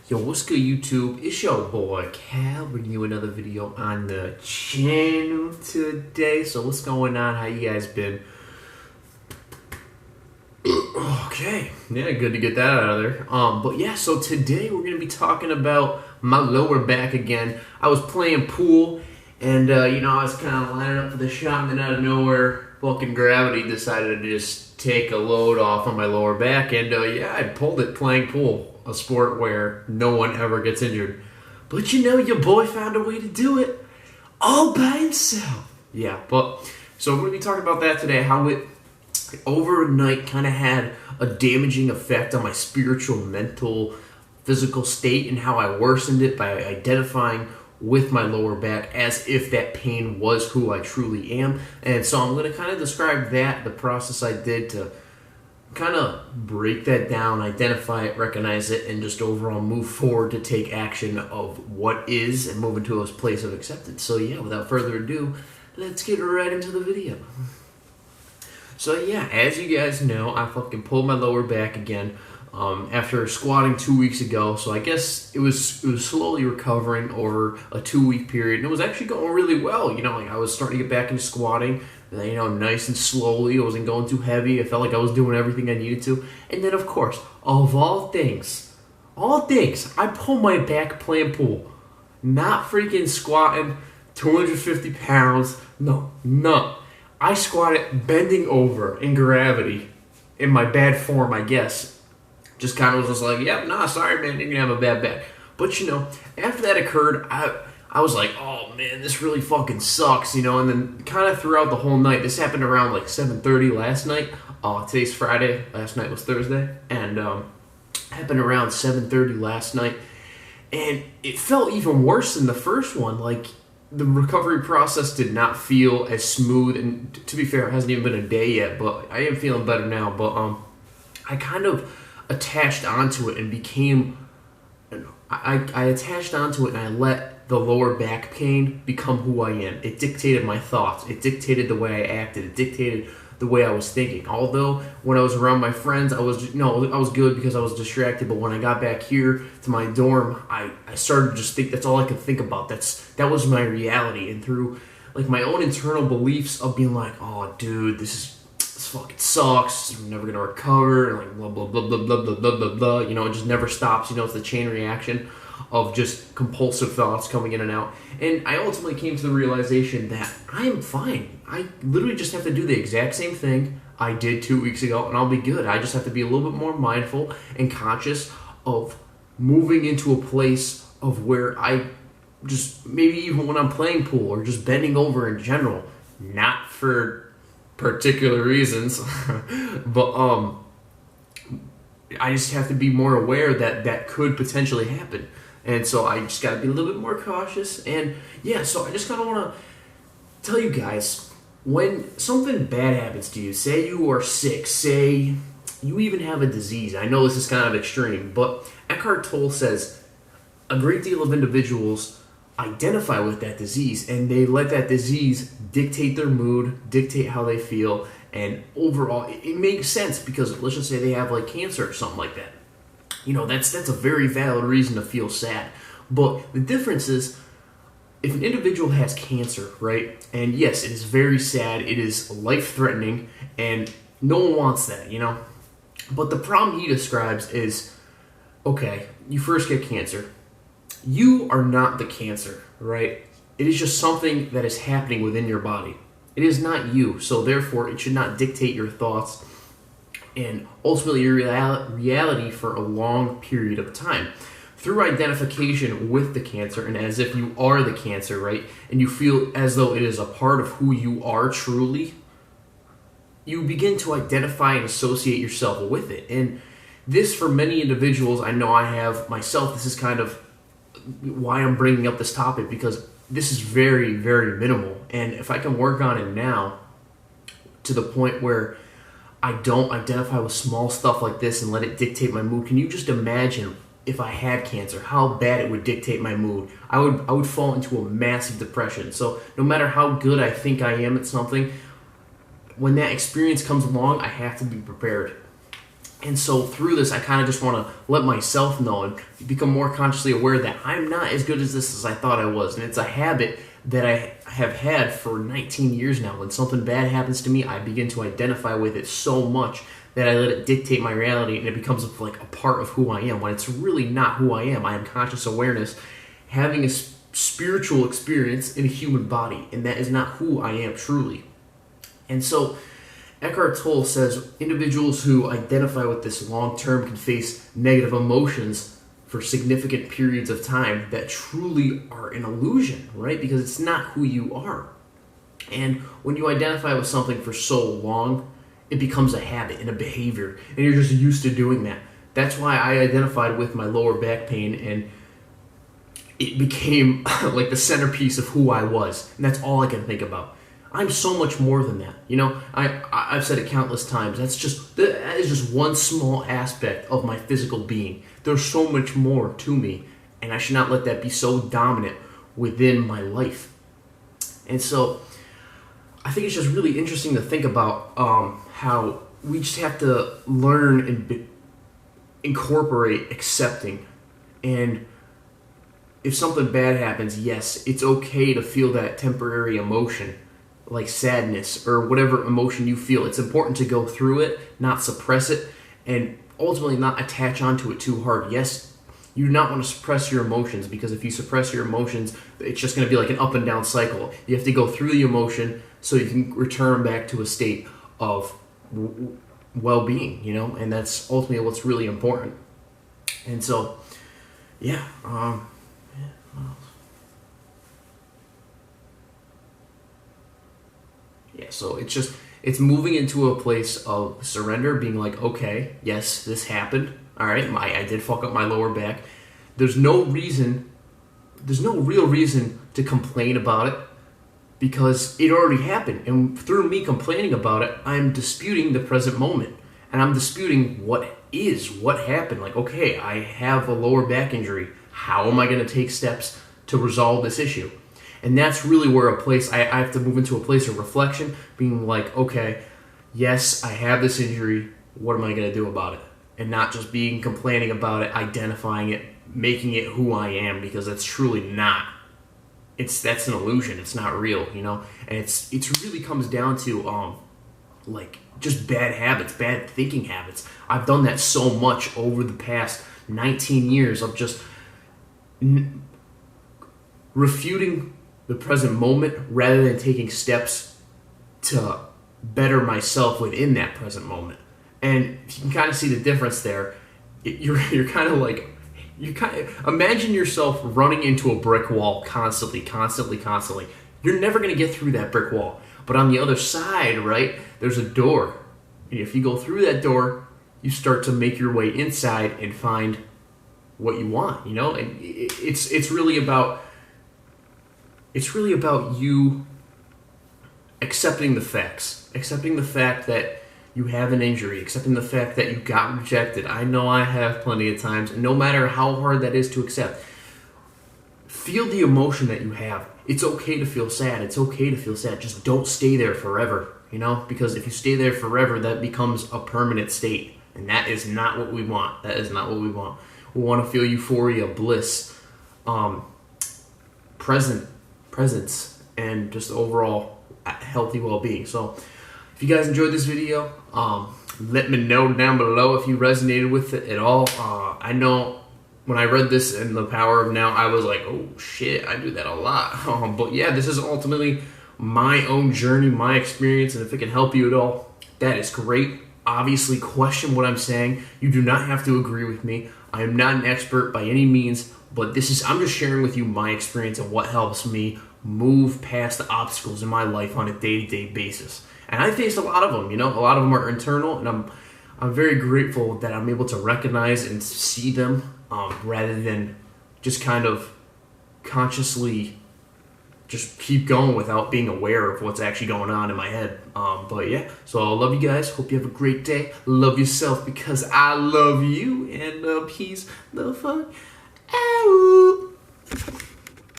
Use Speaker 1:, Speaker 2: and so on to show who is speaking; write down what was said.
Speaker 1: Yo, what's good, YouTube? It's your boy Cal bringing you another video on the channel today. So what's going on? How you guys been? Okay, yeah, good to get that out of there. But yeah, so today we're gonna be talking about my lower back again. I was playing pool, and I was kind of lining up for the shot, and then out of nowhere, fucking gravity decided to just take a load off on my lower back, and yeah, I pulled it playing pool. A sport where no one ever gets injured. But your boy found a way to do it all by himself. Yeah, but so we're going to be talking about that today, how it overnight kind of had a damaging effect on my spiritual, mental, physical state, and how I worsened it by identifying with my lower back as if that pain was who I truly am. And so I'm going to kind of describe that, the process I did to kind of break that down, identify it, recognize it, and just overall move forward to take action of what is and move into a place of acceptance. So yeah, without further ado, let's get right into the video. So yeah, as you guys know, I fucking pulled my lower back again after squatting 2 weeks ago. So I guess it was slowly recovering over a 2-week period, and it was actually going really well. I was starting to get back into squatting. Nice and slowly. It wasn't going too heavy. I felt like I was doing everything I needed to. And then, of course, of all things, I pulled my back playing pool. Not freaking squatting 250 pounds. No. I squatted bending over in gravity in my bad form, I guess. Just kind of was just like, yep, nah, sorry, man, you're going to have a bad back. But, after that occurred, I was like, oh man, this really fucking sucks, and then kind of throughout the whole night, this happened around like 7:30 last night. Today's Friday, last night was Thursday, and happened around 7:30 last night, and it felt even worse than the first one. Like, the recovery process did not feel as smooth, and to be fair, it hasn't even been a day yet, but I am feeling better now. But I kind of attached onto it and became, I attached onto it and I let the lower back pain become who I am. It dictated my thoughts. It dictated the way I acted. It dictated the way I was thinking. Although when I was around my friends, I was good because I was distracted. But when I got back here to my dorm, I started to just think that's all I could think about. That was my reality. And through like my own internal beliefs of being like, oh dude, this fucking sucks. I'm never gonna recover. And like blah blah blah blah blah blah blah blah. It just never stops. It's the chain reaction of just compulsive thoughts coming in and out. And I ultimately came to the realization that I am fine. I literally just have to do the exact same thing I did 2 weeks ago, and I'll be good. I just have to be a little bit more mindful and conscious of moving into a place of where I just, maybe even when I'm playing pool or just bending over in general, not for particular reasons, but I just have to be more aware that that could potentially happen. And so I just got to be a little bit more cautious. And yeah, so I just kind of want to tell you guys, when something bad happens to you, say you are sick, say you even have a disease. I know this is kind of extreme, but Eckhart Tolle says a great deal of individuals identify with that disease, and they let that disease dictate their mood, dictate how they feel, and overall, it makes sense because let's just say they have like cancer or something like that. That's a very valid reason to feel sad. But the difference is, if an individual has cancer, right, and yes, it is very sad, it is life-threatening, and no one wants that, But the problem he describes is, okay, you first get cancer. You are not the cancer, right? It is just something that is happening within your body. It is not you, so therefore it should not dictate your thoughts and ultimately your reality for a long period of time. Through identification with the cancer, and as if you are the cancer, right, and you feel as though it is a part of who you are truly, you begin to identify and associate yourself with it. And this, for many individuals, I know I have myself, this is kind of why I'm bringing up this topic, because this is very, very minimal. And if I can work on it now to the point where I don't identify with small stuff like this and let it dictate my mood, can you just imagine if I had cancer, how bad it would dictate my mood? I would fall into a massive depression. So no matter how good I think I am at something, when that experience comes along, I have to be prepared. And so through this, I kind of just want to let myself know and become more consciously aware that I'm not as good as this as I thought I was. And it's a habit that I have had for 19 years now. When something bad happens to me, I begin to identify with it so much that I let it dictate my reality, and it becomes like a part of who I am, when it's really not who I am. I am conscious awareness, having a spiritual experience in a human body, and that is not who I am truly. And so Eckhart Tolle says individuals who identify with this long-term can face negative emotions for significant periods of time that truly are an illusion, right? Because it's not who you are. And when you identify with something for so long, it becomes a habit and a behavior, and you're just used to doing that. That's why I identified with my lower back pain, and it became like the centerpiece of who I was, and that's all I can think about. I'm so much more than that. You know, I've said it countless times. That is just one small aspect of my physical being. There's so much more to me, and I should not let that be so dominant within my life. And so I think it's just really interesting to think about how we just have to learn and incorporate accepting. And if something bad happens, yes, it's okay to feel that temporary emotion, like sadness or whatever emotion you feel. It's important to go through it, not suppress it, and ultimately not attach onto it too hard. Yes, you do not want to suppress your emotions, because if you suppress your emotions, it's just going to be like an up and down cycle. You have to go through the emotion so you can return back to a state of well-being, you know, and that's ultimately what's really important. And so, yeah, so it's moving into a place of surrender, being like, okay, yes, this happened. All right, I did fuck up my lower back. There's no real reason to complain about it, because it already happened. And through me complaining about it, I'm disputing the present moment, and I'm disputing what happened. Like, okay, I have a lower back injury. How am I going to take steps to resolve this issue? And that's really where I have to move into a place of reflection, being like, okay, yes, I have this injury. What am I going to do about it? And not just complaining about it, identifying it, making it who I am, because that's truly not. That's an illusion. It's not real, you know? And it really comes down to like just bad habits, bad thinking habits. I've done that so much over the past 19 years of just refuting the present moment rather than taking steps to better myself within that present moment. And you can kind of see the difference there. You're kind of like, imagine yourself running into a brick wall constantly. You're never going to get through that brick wall. But on the other side, right, there's a door. And if you go through that door, you start to make your way inside and find what you want, you know? And it's really about you accepting the facts, accepting the fact that you have an injury, accepting the fact that you got rejected. I know I have plenty of times, and no matter how hard that is to accept, feel the emotion that you have. It's okay to feel sad. It's okay to feel sad. Just don't stay there forever, you know? Because if you stay there forever, that becomes a permanent state, and that is not what we want. That is not what we want. We want to feel euphoria, bliss, presence, and just overall healthy well-being. So if you guys enjoyed this video, let me know down below if you resonated with it at all. I know when I read this in The Power of Now, I was like, oh shit, I do that a lot. But yeah, this is ultimately my own journey, my experience, and if it can help you at all, that is great. Obviously, question what I'm saying. You do not have to agree with me. I am not an expert by any means, but I'm just sharing with you my experience and what helps me move past the obstacles in my life on a day-to-day basis. And I faced a lot of them, you know, a lot of them are internal, and I'm very grateful that I'm able to recognize and see them rather than just kind of consciously just keep going without being aware of what's actually going on in my head. But yeah, so I love you guys. Hope you have a great day. Love yourself because I love you, and peace the fuck out.